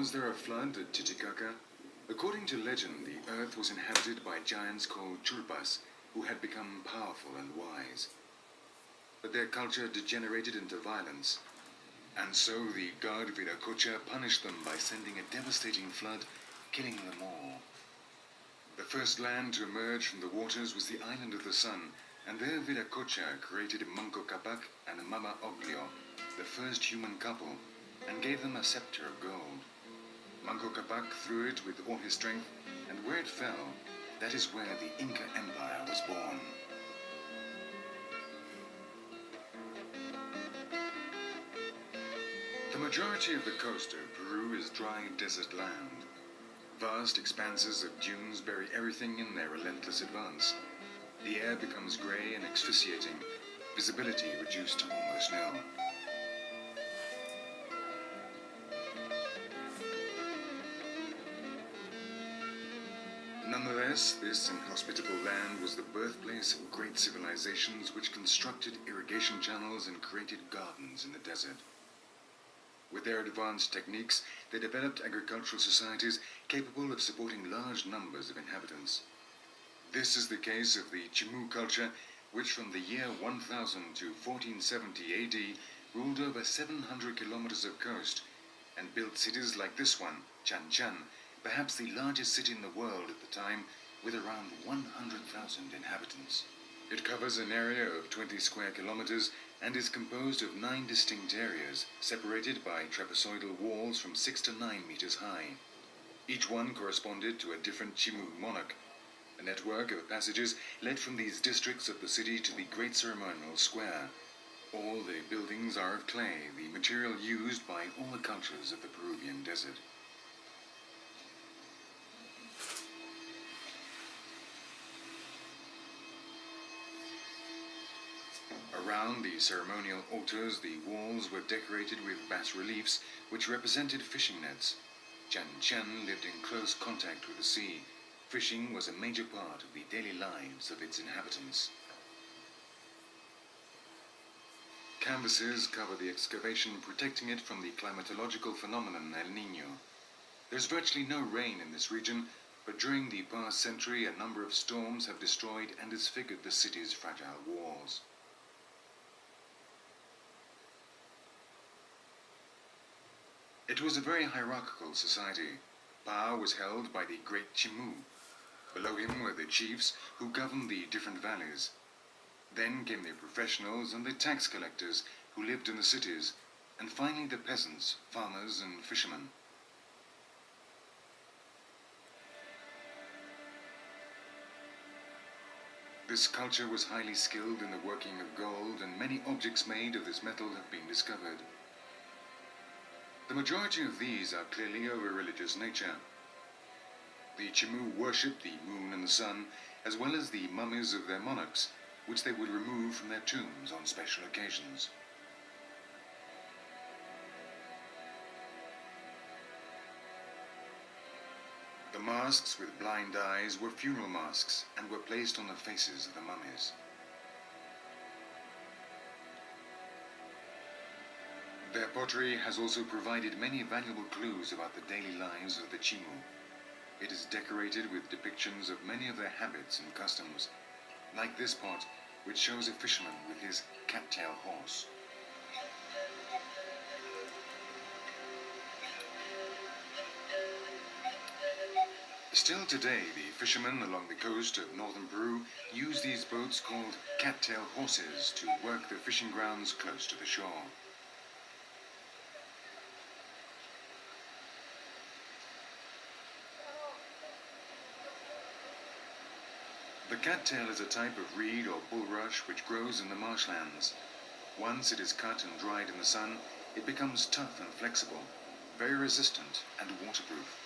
Was there a flood at Titicaca? According to legend, the earth was inhabited by giants called Chulpas, who had become powerful and wise. But their culture degenerated into violence, and so the god Viracocha punished them by sending a devastating flood, killing them all. The first land to emerge from the waters was the Island of the Sun, and there Viracocha created Manco Capac and Mama Oglio, the first human couple, and gave them a scepter of gold. Manco Capac threw it with all his strength, and where it fell, that is where the Inca Empire was born. The majority of the coast of Peru is dry desert land. Vast expanses of dunes bury everything in their relentless advance. The air becomes grey and asphyxiating, visibility reduced to almost nil. Nonetheless, this inhospitable land was the birthplace of great civilizations which constructed irrigation channels and created gardens in the desert. With their advanced techniques, they developed agricultural societies capable of supporting large numbers of inhabitants. This is the case of the Chimu culture, which from the year 1000 to 1470 AD ruled over 700 kilometers of coast and built cities like this one, Chan Chan, perhaps the largest city in the world at the time, with around 100,000 inhabitants. It covers an area of 20 square kilometers and is composed of 9 distinct areas, separated by trapezoidal walls from 6 to 9 meters high. Each one corresponded to a different Chimu monarch. A network of passages led from these districts of the city to the Great Ceremonial Square. All the buildings are of clay, the material used by all the cultures of the Peruvian desert. Around the ceremonial altars, the walls were decorated with bas-reliefs which represented fishing nets. Chan Chan lived in close contact with the sea. Fishing was a major part of the daily lives of its inhabitants. Canvases cover the excavation, protecting it from the climatological phenomenon El Niño. There's virtually no rain in this region, but during the past century a number of storms have destroyed and disfigured the city's fragile walls. It was a very hierarchical society. Power was held by the great Chimu. Below him were the chiefs who governed the different valleys. Then came the professionals and the tax collectors who lived in the cities, and finally the peasants, farmers and fishermen. This culture was highly skilled in the working of gold, and many objects made of this metal have been discovered. The majority of these are clearly of a religious nature. The Chimu worshipped the moon and the sun, as well as the mummies of their monarchs, which they would remove from their tombs on special occasions. The masks with blind eyes were funeral masks and were placed on the faces of the mummies. Their pottery has also provided many valuable clues about the daily lives of the Chimu. It is decorated with depictions of many of their habits and customs, like this pot, which shows a fisherman with his cat-tail horse. Still today, the fishermen along the coast of northern Peru use these boats called cat-tail horses to work their fishing grounds close to the shore. The cattail is a type of reed or bulrush which grows in the marshlands. Once it is cut and dried in the sun, it becomes tough and flexible, very resistant and waterproof.